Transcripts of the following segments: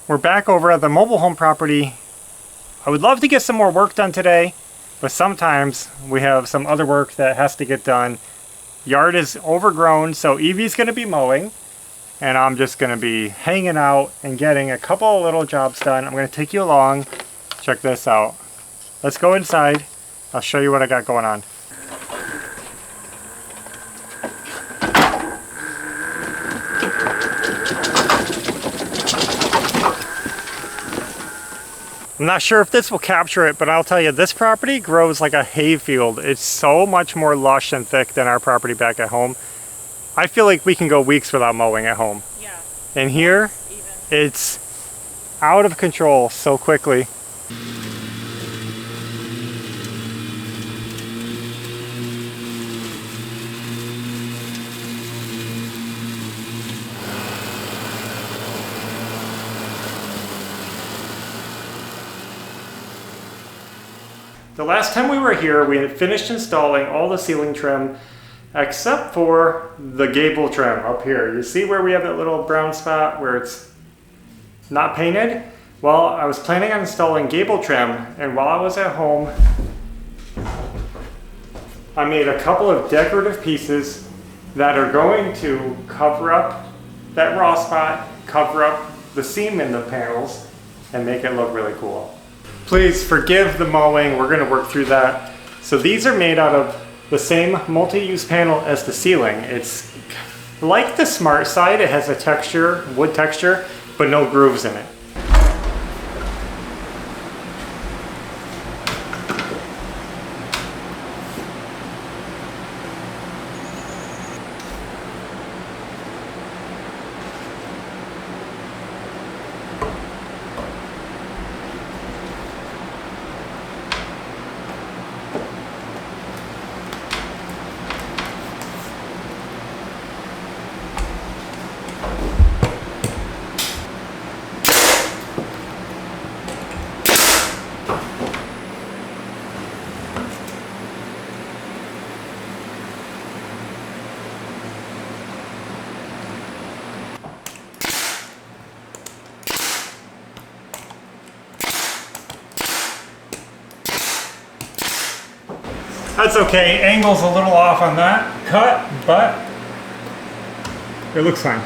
We're back over at the mobile home property. I would love to get some more work done today, but sometimes we have some other work that has to get done. Yard is overgrown, so Evie's gonna be mowing, and I'm just gonna be hanging out and getting a couple of little jobs done. I'm gonna take you along. Check this out. Let's go inside. I'll show you what I got going on. I'm not sure if this will capture it, but I'll tell you, this property grows like a hayfield. It's so much more lush and thick than our property back at home. I feel like we can go weeks without mowing at home. Yeah. And here, it's out of control so quickly. The last time we were here, we had finished installing all the ceiling trim except for the gable trim up here. You see where we have that little brown spot where it's not painted? Well, I was planning on installing gable trim, and while I was at home, I made a couple of decorative pieces that are going to cover up that raw spot, cover up the seam in the panels, and make it look really cool. Please forgive the mowing, we're gonna work through that. So these are made out of the same multi-use panel as the ceiling. It's like the Smart Side, it has a texture, wood texture, but no grooves in it. That's okay, angle's a little off on that cut, but it looks fine.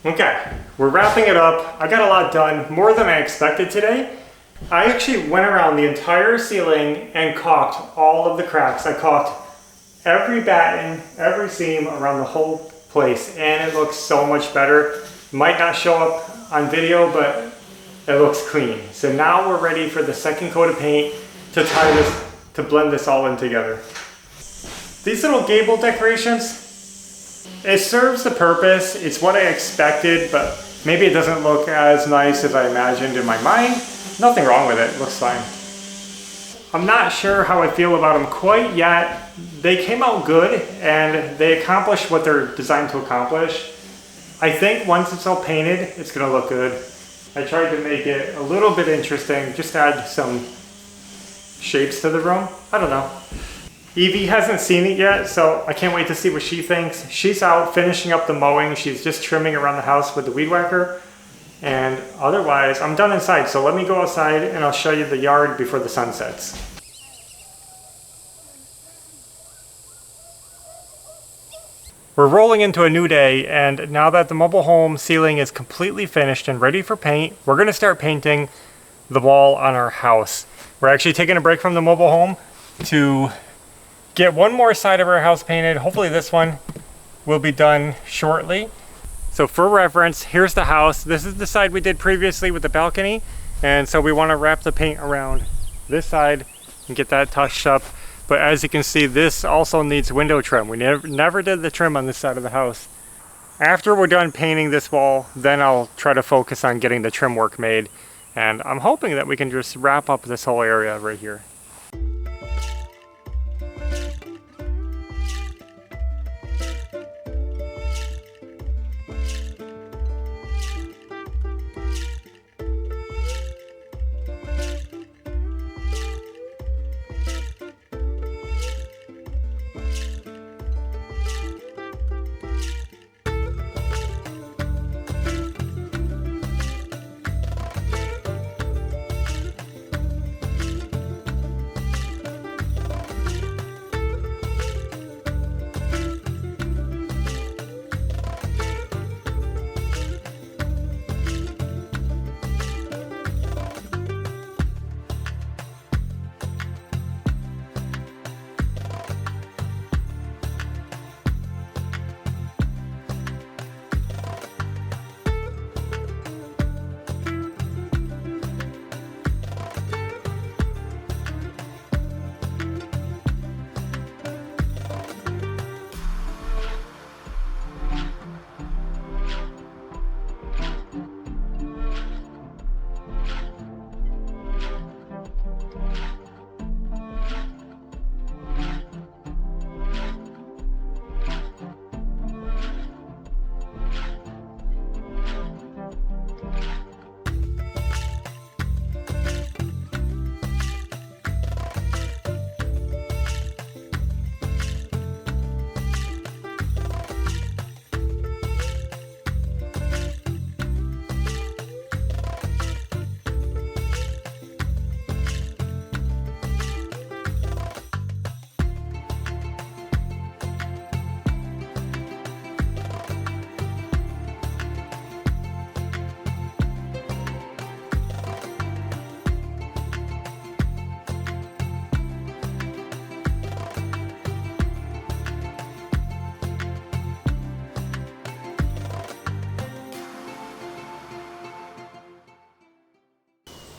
Okay, we're wrapping it up. I got a lot done, more than I expected today. I actually went around the entire ceiling and caulked all of the cracks. I caulked every batten, every seam around the whole place, and it looks so much better. Might not show up on video, but it looks clean. So now we're ready for the second coat of paint to tie this, to blend this all in together. These little gable decorations, It serves the purpose. It's what I expected, but maybe it doesn't look as nice as I imagined in my mind. Nothing wrong with it, it looks fine. I'm not sure how I feel about them quite yet. They came out good and they accomplished what they're designed to accomplish. I think once it's all painted, it's gonna look good. I tried to make it a little bit interesting, just add some shapes to the room. I don't know. Evie hasn't seen it yet, so I can't wait to see what she thinks. She's out finishing up the mowing. She's just trimming around the house with the weed whacker. And otherwise, I'm done inside. So let me go outside and I'll show you the yard before the sun sets. We're rolling into a new day, and now that the mobile home ceiling is completely finished and ready for paint, we're gonna start painting the wall on our house. We're actually taking a break from the mobile home to get one more side of our house painted. Hopefully this one will be done shortly. So for reference, here's the house. This is the side we did previously with the balcony. And so we want to wrap the paint around this side and get that touched up. But as you can see, this also needs window trim. We never did the trim on this side of the house. After we're done painting this wall, then I'll try to focus on getting the trim work made. And I'm hoping that we can just wrap up this whole area right here.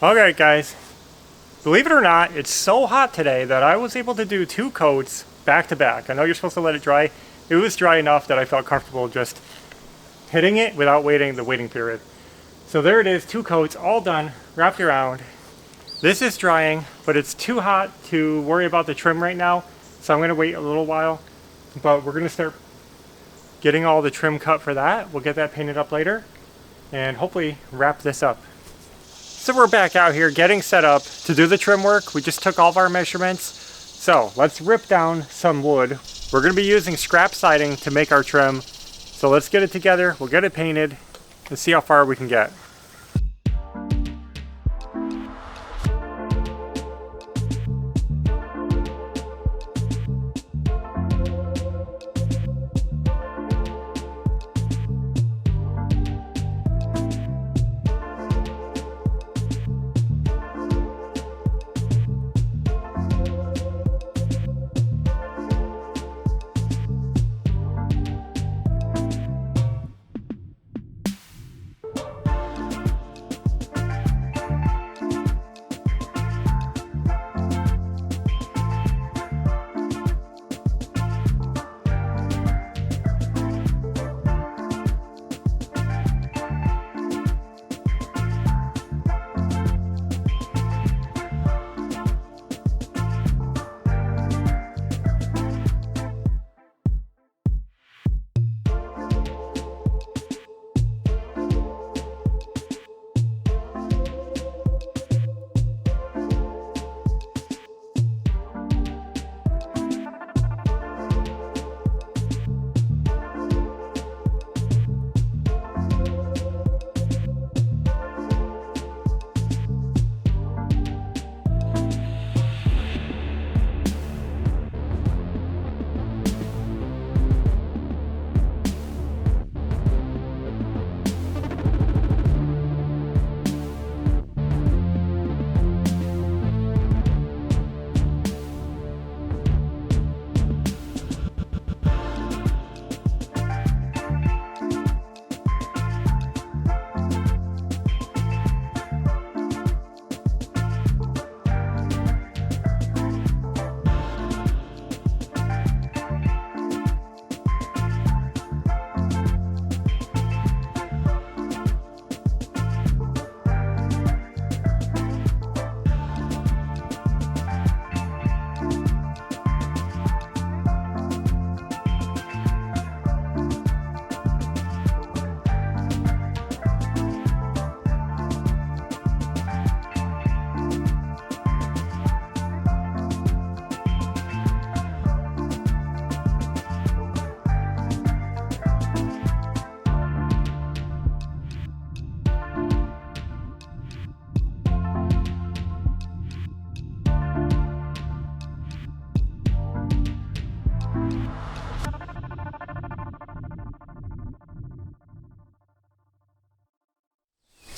Alright guys, believe it or not, it's so hot today that I was able to do 2 coats back to back. I know you're supposed to let it dry. It was dry enough that I felt comfortable just hitting it without waiting the waiting period. So there it is, 2 coats all done, wrapped around. This is drying, but it's too hot to worry about the trim right now, so I'm going to wait a little while. But we're going to start getting all the trim cut for that. We'll get that painted up later and hopefully wrap this up. So we're back out here getting set up to do the trim work. We just took all of our measurements. So let's rip down some wood. We're going to be using scrap siding to make our trim. So let's get it together. We'll get it painted and see how far we can get.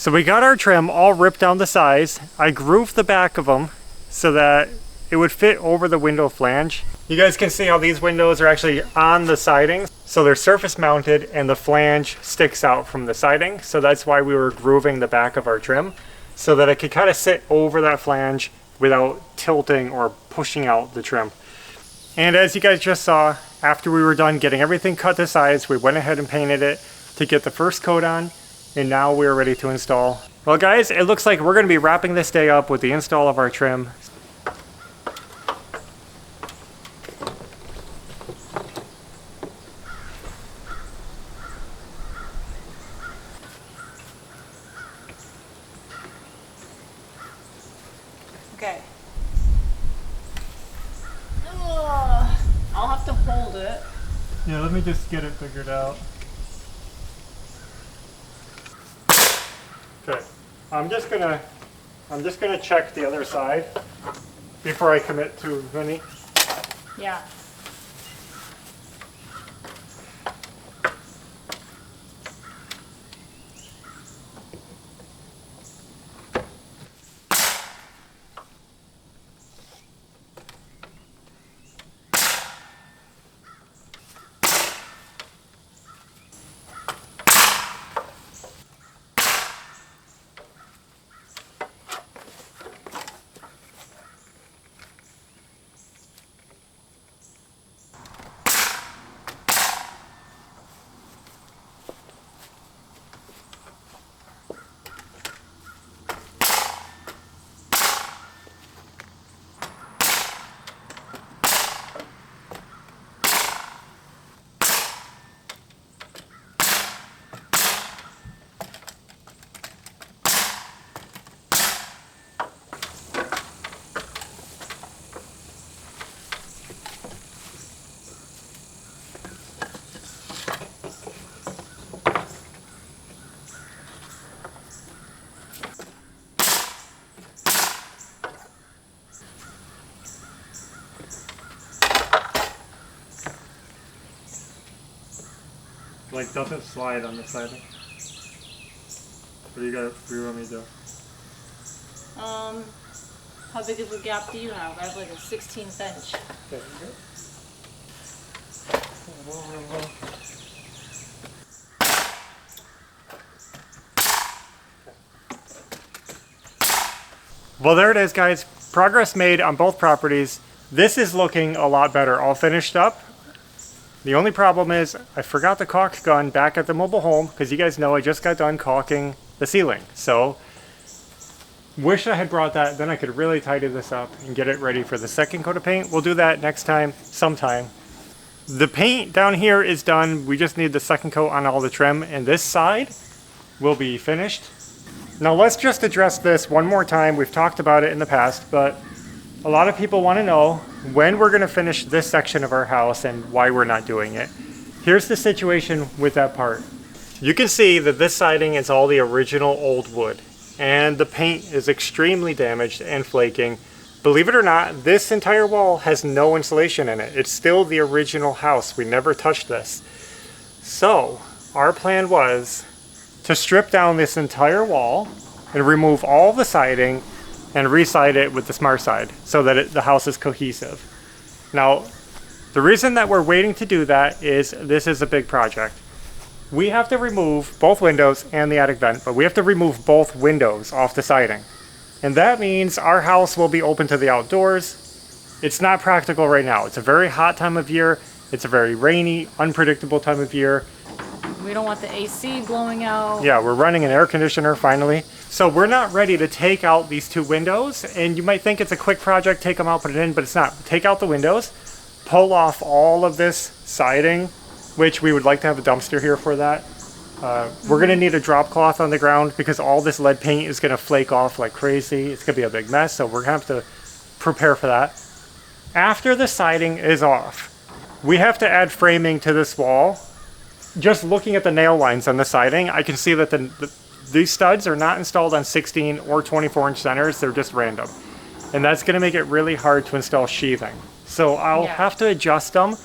So we got our trim all ripped down to size. I grooved the back of them so that it would fit over the window flange. You guys can see how these windows are actually on the siding. So they're surface mounted and the flange sticks out from the siding. So that's why we were grooving the back of our trim so that it could kind of sit over that flange without tilting or pushing out the trim. And as you guys just saw, after we were done getting everything cut to size, we went ahead and painted it to get the first coat on, and now we're ready to install. Well guys, it looks like we're going to be wrapping this day up with the install of our trim. Okay. I'll have to hold it. Yeah, let me just get it figured out. Okay, I'm just gonna check the other side before I commit to any. Yeah. Like, doesn't slide on the siding. What do you want me to do? How big of a gap do you have? I have like a 16th inch. There you go. Well, there it is, guys. Progress made on both properties. This is looking a lot better, all finished up. The only problem is I forgot the caulk gun back at the mobile home because you guys know I just got done caulking the ceiling. So wish I had brought that, then I could really tidy this up and get it ready for the second coat of paint. We'll do that next time, sometime. The paint down here is done. We just need the second coat on all the trim, and this side will be finished. Now let's just address this one more time. We've talked about it in the past, but a lot of people want to know when we're going to finish this section of our house and why we're not doing it. Here's the situation with that part. You can see that this siding is all the original old wood, and the paint is extremely damaged and flaking. Believe it or not, this entire wall has no insulation in it. It's still the original house. We never touched this. So our plan was to strip down this entire wall and remove all the siding and re-side it with the smart side so that the house is cohesive. Now, the reason that we're waiting to do that is this is a big project. We have to remove both windows and the attic vent, but we have to remove both windows off the siding. And that means our house will be open to the outdoors. It's not practical right now. It's a very hot time of year. It's a very rainy, unpredictable time of year. We don't want the AC blowing out. Yeah, we're running an air conditioner finally. So we're not ready to take out these two windows, and you might think it's a quick project, take them out, put it in, but it's not. Take out the windows, pull off all of this siding, which we would like to have a dumpster here for that. We're gonna need a drop cloth on the ground because all this lead paint is gonna flake off like crazy. It's gonna be a big mess, so we're gonna have to prepare for that. After the siding is off, we have to add framing to this wall. Just looking at the nail lines on the siding, I can see that these studs are not installed on 16 or 24 inch centers, they're just random. And that's gonna make it really hard to install sheathing. So I'll have to adjust them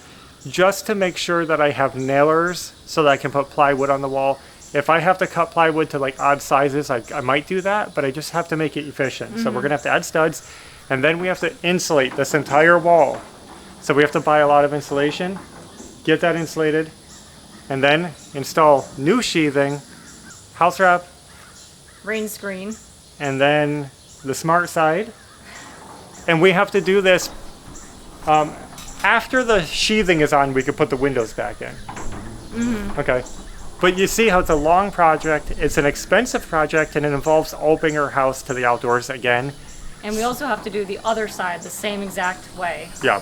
just to make sure that I have nailers so that I can put plywood on the wall If I have to cut plywood to like odd sizes, I might do that, but I just have to make it efficient. So we're gonna have to add studs, and then we have to insulate this entire wall. So we have to buy a lot of insulation, get that insulated, and then install new sheathing, house wrap, Rain screen. and then the smart side. And we have to do this after the sheathing is on. We can put the windows back in. Okay. But you see how it's a long project, it's an expensive project, and it involves opening our house to the outdoors again. And we also have to do the other side the same exact way. Yeah.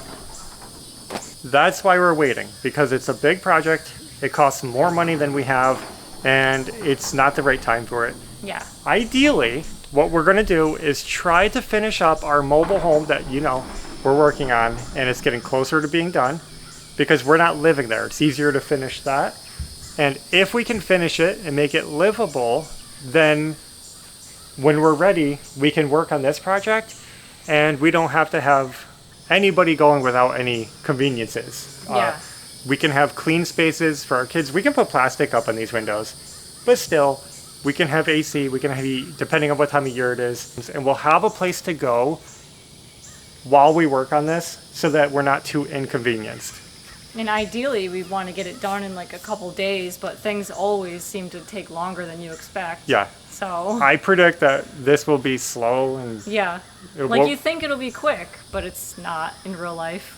That's why we're waiting, because it's a big project, it costs more money than we have, and it's not the right time for it. Yeah. Ideally, what we're gonna do is try to finish up our mobile home that, we're working on, and it's getting closer to being done, because we're not living there. It's easier to finish that. And if we can finish it and make it livable, then when we're ready, we can work on this project, and we don't have to have anybody going without any conveniences. Yeah. We can have clean spaces for our kids. We can put plastic up on these windows, but still, we can have AC, we can have heat, depending on what time of year it is, and we'll have a place to go while we work on this so that we're not too inconvenienced. And ideally, we want to get it done in like a couple days, but things always seem to take longer than you expect. Yeah. So. I predict that this will be slow and Yeah. Like you think it'll be quick, but it's not in real life.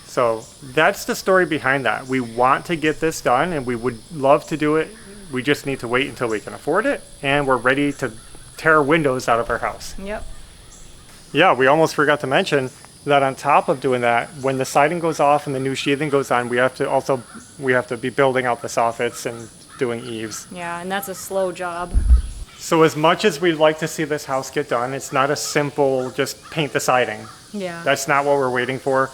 so that's the story behind that. We want to get this done and we would love to do it. We just need to wait until we can afford it, and we're ready to tear windows out of our house. Yep. Yeah, we almost forgot to mention that on top of doing that, when the siding goes off and the new sheathing goes on, we have to be building out the soffits and doing eaves. Yeah, and that's a slow job. So as much as we'd like to see this house get done, it's not a simple just paint the siding. Yeah. That's not what we're waiting for.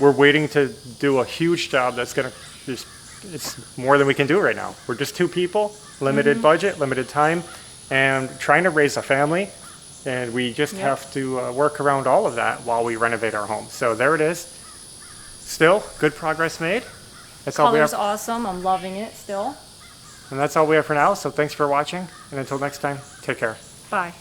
We're waiting to do a huge job that's gonna it's more than we can do right now. We're just two people, limited budget, limited time, and trying to raise a family. And we just have to work around all of that while we renovate our home. So there it is. Still, good progress made. That's all we Color's have. awesome. I'm loving it still. And that's all we have for now. So thanks for watching. And until next time, take care. Bye.